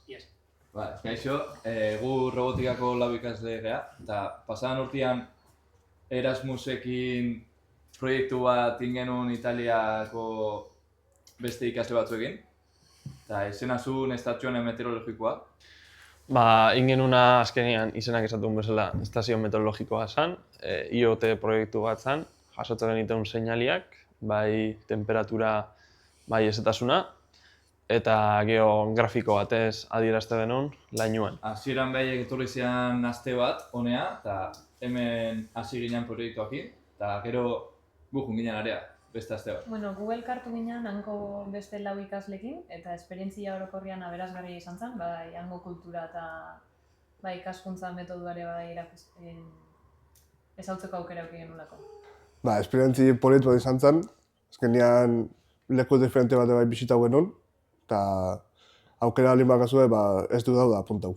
Yes. Kaixo, gu robotikako lau ikasle gea, eta pasadan urtean Erasmusekin proiektu bat ingenuen Italiako beste ikasle batzuekin, eta izena zuen estazione meteorologikoa. Ingenuna azkenean izenak esatun bezala estazio meteorologikoa zen, IoT proiektu bat zen, jasotzen genituen seinaliak, bai temperatura, bai ezetasuna, eta gero grafiko batez adierazte genuen lainuan. Hasieran behiek etorri zian aste bat, honea, eta hemen hasi ginen proiektuakin, eta gero gu jun ginen area, beste aste bat. Bueno, gu elkartu ginen hanko beste lau ikaslekin, eta esperientzia orokorrian aberasgarria izan zen, bai hango kultura eta bai ikaskuntza metoduare bai ezautzeko aukera eduki genulako. Esperientzi polit bat izan zen, azkenean leku diferente bat bai bisitau genuen, eta aukera alin bakazue ez du dauda apuntau.